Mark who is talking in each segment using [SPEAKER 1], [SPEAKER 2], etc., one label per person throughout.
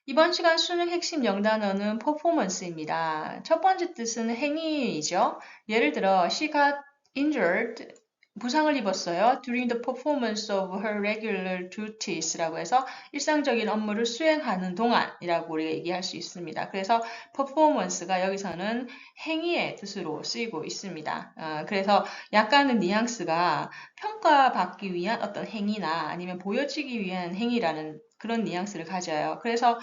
[SPEAKER 1] 이번 시간 수능 핵심 영단어는 performance입니다. 첫 번째 뜻은 행위이죠. 예를 들어, she got injured, 부상을 입었어요. during the performance of her regular duties라고 해서 일상적인 업무를 수행하는 동안이라고 우리가 얘기할 수 있습니다. 그래서 performance가 여기서는 행위의 뜻으로 쓰이고 있습니다. 그래서 약간은 뉘앙스가 평가받기 위한 어떤 행위나 아니면 보여지기 위한 행위라는 그런 뉘앙스를 가져요. 그래서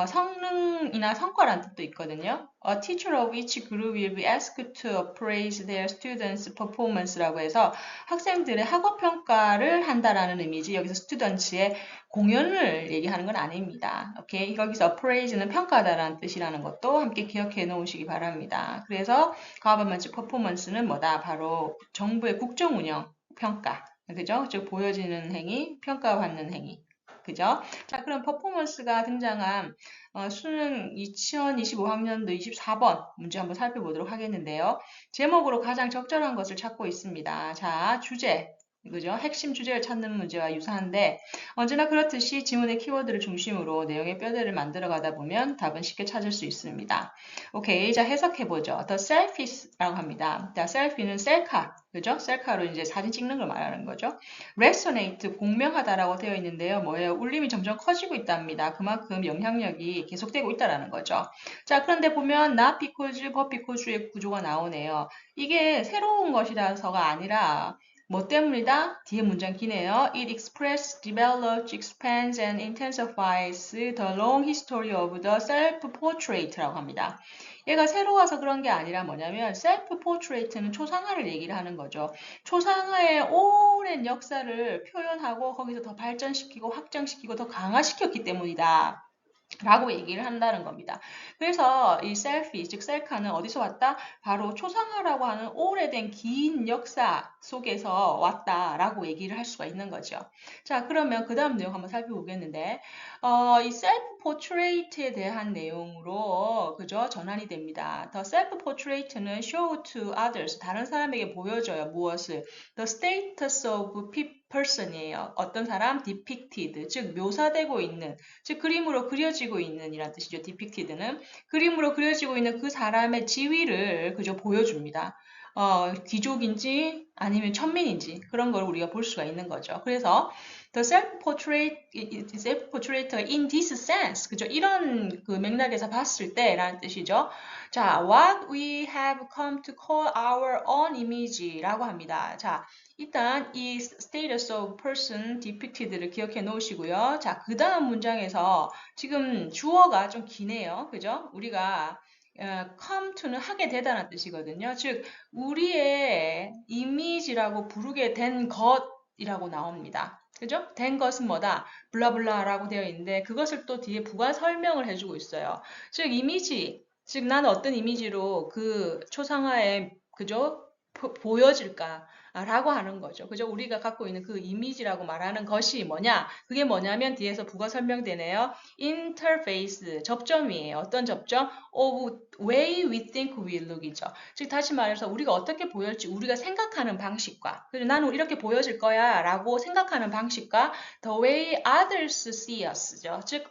[SPEAKER 1] 성능이나 성과라는 뜻도 있거든요. A teacher of each group will be asked to appraise their students' performance라고 해서 학생들의 학업 평가를 한다라는 의미지 여기서 students의 공연을 얘기하는 건 아닙니다. 오케이? 여기서 appraise는 평가하다라는 뜻이라는 것도 함께 기억해 놓으시기 바랍니다. 그래서 government performance는 뭐다? 바로 정부의 국정 운영 평가. 그죠? 즉 보여지는 행위, 평가받는 행위. 그죠? 자, 그럼 퍼포먼스가 등장한 수능 2025학년도 24번 문제 한번 살펴보도록 하겠는데요. 제목으로 가장 적절한 것을 찾고 있습니다. 자, 주제. 그죠? 핵심 주제를 찾는 문제와 유사한데 언제나 그렇듯이 지문의 키워드를 중심으로 내용의 뼈대를 만들어 가다 보면 답은 쉽게 찾을 수 있습니다. 오케이, 자 해석해보죠. The selfie라고 합니다. 자, selfie는 셀카, 그죠? 셀카로 이제 사진 찍는 걸 말하는 거죠. resonate, 공명하다라고 되어 있는데요. 뭐예요? 울림이 점점 커지고 있답니다. 그만큼 영향력이 계속되고 있다라는 거죠. 자, 그런데 보면 not because, but because의 구조가 나오네요. 이게 새로운 것이라서가 아니라 뭐 때문이다? 뒤에 문장 기네요. It expresses, develops, expands, and intensifies the long history of the self-portrait라고 합니다. 얘가 새로워서 그런 게 아니라 뭐냐면 self-portrait는 초상화를 얘기를 하는 거죠. 초상화의 오랜 역사를 표현하고 거기서 더 발전시키고 확장시키고 더 강화시켰기 때문이다. 라고 얘기를 한다는 겁니다. 그래서 이 셀피, 즉 셀카는 어디서 왔다? 바로 초상화라고 하는 오래된 긴 역사 속에서 왔다라고 얘기를 할 수가 있는 거죠. 자, 그러면 그 다음 내용 한번 살펴보겠는데, 이 셀프 포트레이트에 대한 내용으로 그죠? 전환이 됩니다. The self portrait는 show to others, 다른 사람에게 보여줘요. 무엇을? The status of person이에요. 어떤 사람? depicted, 즉 묘사되고 있는, 즉 그림으로 그려지고 있는 이란 뜻이죠. depicted는 그림으로 그려지고 있는 그 사람의 지위를 그저 보여줍니다. 귀족인지 아니면 천민인지 그런 걸 우리가 볼 수가 있는 거죠. 그래서 the self-portrait in this sense, 그죠? 이런 그 맥락에서 봤을 때라는 뜻이죠. 자, what we have come to call our own image라고 합니다. 자, 일단 이 status of person depicted를 기억해 놓으시고요. 자, 그 다음 문장에서 지금 주어가 좀 기네요. 그죠? 우리가 come to는 하게 되다는 뜻이거든요. 즉, 우리의 이미지라고 부르게 된 것이라고 나옵니다. 그죠? 된 것은 뭐다? 블라블라라고 되어 있는데 그것을 또 뒤에 부가 설명을 해주고 있어요. 즉, 이미지, 즉 나는 어떤 이미지로 그 초상화에 그죠? 보여질까? 라고 하는 거죠. 그죠? 우리가 갖고 있는 그 이미지라고 말하는 것이 뭐냐? 그게 뭐냐면 뒤에서 부가 설명되네요. interface, 접점이에요. 어떤 접점? of way we think we look이죠. 즉 다시 말해서 우리가 어떻게 보일지 우리가 생각하는 방식과 그래서 나는 이렇게 보여질 거야 라고 생각하는 방식과 the way others see us죠. 즉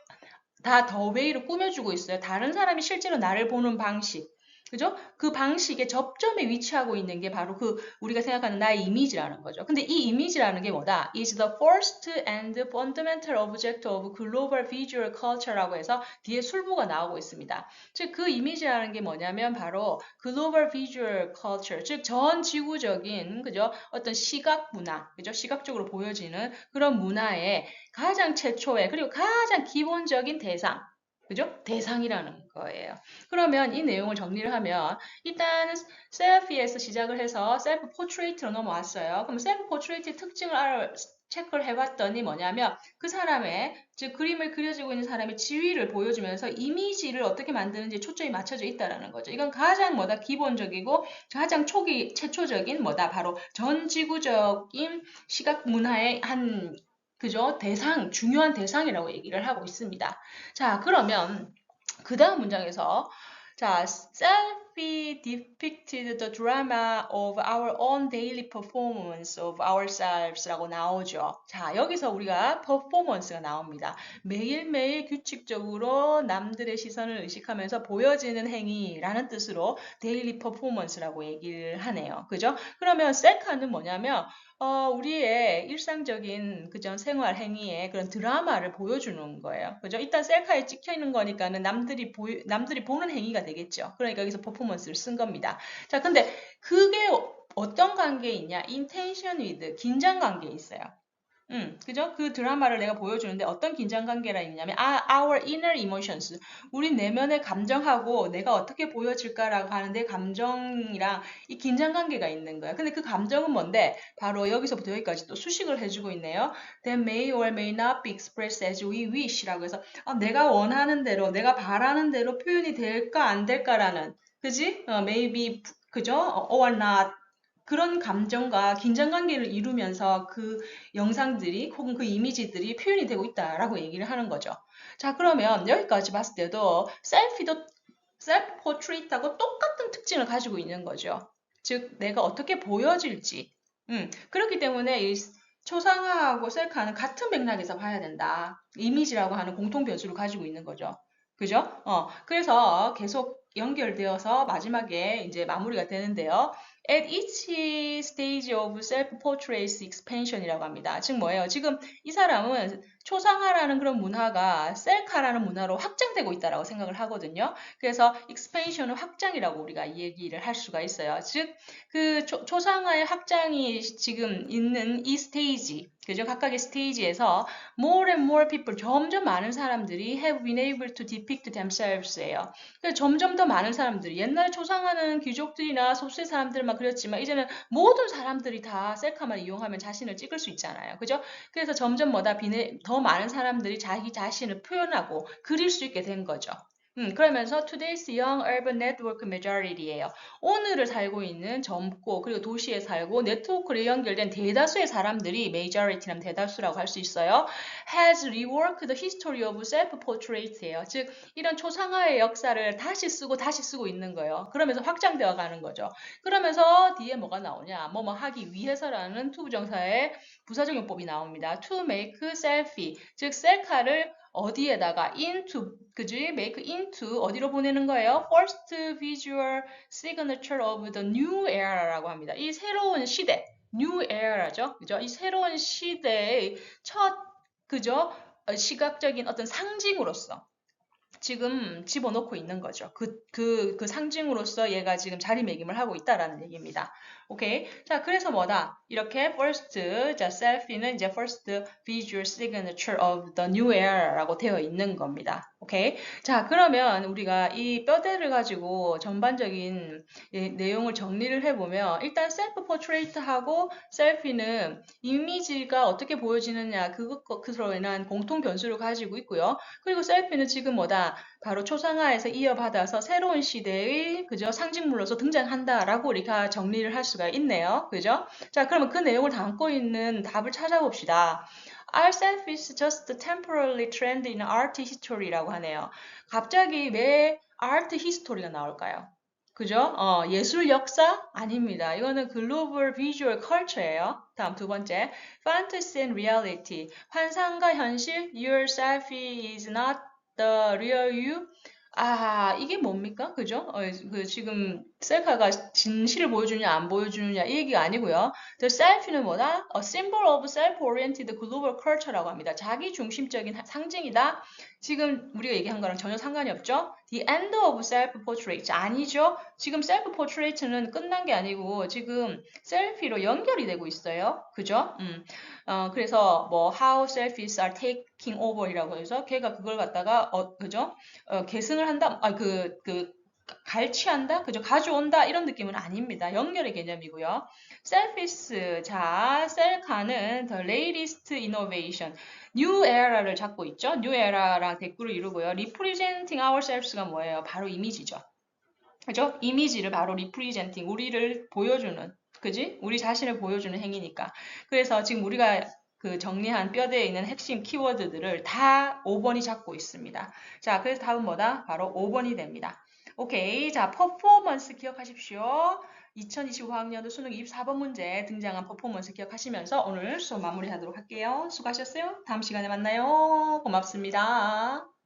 [SPEAKER 1] 다 더 웨이로 꾸며주고 있어요. 다른 사람이 실제로 나를 보는 방식. 그죠? 그 방식의 접점에 위치하고 있는 게 바로 그 우리가 생각하는 나의 이미지라는 거죠. 근데 이 이미지라는 게 뭐다? is the first and fundamental object of global visual culture라고 해서 뒤에 술부가 나오고 있습니다. 즉 그 이미지라는 게 뭐냐면 바로 global visual culture, 즉 전 지구적인 그죠? 어떤 시각 문화, 그죠? 시각적으로 보여지는 그런 문화의 가장 최초의 그리고 가장 기본적인 대상, 그죠? 대상이라는 거예요. 그러면 이 내용을 정리를 하면 일단 셀피에서 시작을 해서 셀프 포트레이트로 넘어왔어요. 그럼 셀프 포트레이트의 특징을 체크를 해봤더니 뭐냐면 그 사람의 즉 그림을 그려지고 있는 사람의 지위를 보여주면서 이미지를 어떻게 만드는지 초점이 맞춰져 있다라는 거죠. 이건 가장 뭐다 기본적이고 가장 초기 최초적인 뭐다 바로 전 지구적인 시각 문화의 한 그죠? 대상, 중요한 대상이라고 얘기를 하고 있습니다. 자, 그러면 그 다음 문장에서 자, selfie depicted the drama of our own daily performance of ourselves라고 나오죠. 자, 여기서 우리가 performance가 나옵니다. 매일매일 규칙적으로 남들의 시선을 의식하면서 보여지는 행위라는 뜻으로 daily performance라고 얘기를 하네요. 그죠? 그러면 셀카는 뭐냐면 우리의 일상적인 그전 생활 행위에 그런 드라마를 보여주는 거예요. 그죠? 일단 셀카에 찍혀 있는 거니까는 남들이 보는 행위가 되겠죠. 그러니까 여기서 퍼포먼스를 쓴 겁니다. 자, 근데 그게 어떤 관계에 있냐? intention with 긴장 관계에 있어요. 그죠? 그 드라마를 내가 보여주는데 어떤 긴장 관계라 있냐면 our inner emotions, 우리 내면의 감정하고 내가 어떻게 보여질까라고 하는데 감정이랑 이 긴장 관계가 있는 거야. 근데 그 감정은 뭔데? 바로 여기서부터 여기까지 또 수식을 해주고 있네요. That may or may not be expressed as we wish라고 해서 내가 원하는 대로, 내가 바라는 대로 표현이 될까 안 될까라는, 그지? maybe 그죠? or not 그런 감정과 긴장 관계를 이루면서 그 영상들이 혹은 그 이미지들이 표현이 되고 있다라고 얘기를 하는 거죠. 자, 그러면 여기까지 봤을 때도 셀프 포트레이트하고 똑같은 특징을 가지고 있는 거죠. 즉, 내가 어떻게 보여질지. 그렇기 때문에 이 초상화하고 셀카는 같은 맥락에서 봐야 된다. 이미지라고 하는 공통 변수를 가지고 있는 거죠. 그죠? 그래서 계속 연결되어서 마지막에 이제 마무리가 되는데요. At each stage of self-portrait expansion이라고 합니다. 즉 뭐예요? 지금 이 사람은 초상화라는 그런 문화가 셀카라는 문화로 확장되고 있다라고 생각을 하거든요. 그래서 expansion은 확장이라고 우리가 얘기를 할 수가 있어요. 즉 그 초상화의 확장이 지금 있는 이 스테이지, 그죠? 각각의 스테이지에서 more and more people, 점점 많은 사람들이 have been able to depict themselves예요. 그래서 점점 더 많은 사람들이, 옛날에 초상화는 귀족들이나 소수의 사람들만 그렸지만 이제는 모든 사람들이 다 셀카만 이용하면 자신을 찍을 수 있잖아요. 그죠? 그래서 점점 더 많은 사람들이 자기 자신을 표현하고 그릴 수 있게 된 거죠. 그러면서 today's young urban network majority예요. 오늘을 살고 있는 젊고 그리고 도시에 살고 네트워크로 연결된 대다수의 사람들이 majority라면 대다수라고 할 수 있어요. has reworked the history of self-portrait예요. 즉 이런 초상화의 역사를 다시 쓰고 있는 거예요. 그러면서 확장되어 가는 거죠. 그러면서 뒤에 뭐가 나오냐? 뭐뭐 하기 위해서라는 to 부정사의 부사적용법이 나옵니다. to make selfie, 즉 셀카를 어디에다가 into, 그지? make into 어디로 보내는 거예요? First visual signature of the new era라고 합니다. 이 새로운 시대, new era죠, 그죠? 이 새로운 시대의 첫, 그죠? 시각적인 어떤 상징으로서 지금 집어넣고 있는 거죠. 그 상징으로서 얘가 지금 자리매김을 하고 있다라는 얘기입니다. 오케이. 자, 그래서 뭐다? 이렇게 first, 자, selfie는 이제 first visual signature of the new era라고 되어 있는 겁니다. 오케이. 자, 그러면 우리가 이 뼈대를 가지고 전반적인 내용을 정리를 해보면 일단 셀프 포트레이트하고 셀피는 이미지가 어떻게 보여지느냐 그것으로 인한 공통 변수를 가지고 있고요. 그리고 셀피는 지금 뭐다? 바로 초상화에서 이어받아서 새로운 시대의 그죠? 상징물로서 등장한다라고 우리가 정리를 할 수가 있네요. 그죠? 자, 그러면 그 내용을 담고 있는 답을 찾아봅시다. Our self is just a temporarily trend in art history라고 하네요. 갑자기 왜 art history가 나올까요? 그죠? 예술 역사? 아닙니다. 이거는 글로벌 비주얼 컬처예요. 다음 두 번째. Fantasy and reality. 환상과 현실. Your selfie is not the real you. 이게 뭡니까? 그죠? 지금 셀카가 진실을 보여주느냐 안 보여주느냐 이 얘기가 아니고요. The selfie는 뭐다? A symbol of self-oriented global culture라고 합니다. 자기 중심적인 상징이다. 지금 우리가 얘기한 거랑 전혀 상관이 없죠? The end of self-portrait. 아니죠? 지금 self-portrait는 끝난 게 아니고 지금 셀피로 연결이 되고 있어요. 그죠? 그래서 뭐 how selfies are taking over이라고 해서 걔가 그걸 갖다가 그죠? 계승을 한다. 갈취한다? 그죠? 가져온다? 이런 느낌은 아닙니다. 연결의 개념이고요. selfies. 자, 셀카는 the latest innovation. new era를 잡고 있죠. new era랑 대꾸를 이루고요. representing ourselves가 뭐예요? 바로 이미지죠. 그죠? 이미지를 바로 representing, 우리를 보여주는, 그지? 우리 자신을 보여주는 행위니까. 그래서 지금 우리가 그 정리한 뼈대에 있는 핵심 키워드들을 다 5번이 잡고 있습니다. 자, 그래서 답은 뭐다? 바로 5번이 됩니다. 오케이. 자, 퍼포먼스 기억하십시오. 2025학년도 수능 24번 문제 등장한 퍼포먼스 기억하시면서 오늘 수업 마무리하도록 할게요. 수고하셨어요. 다음 시간에 만나요. 고맙습니다.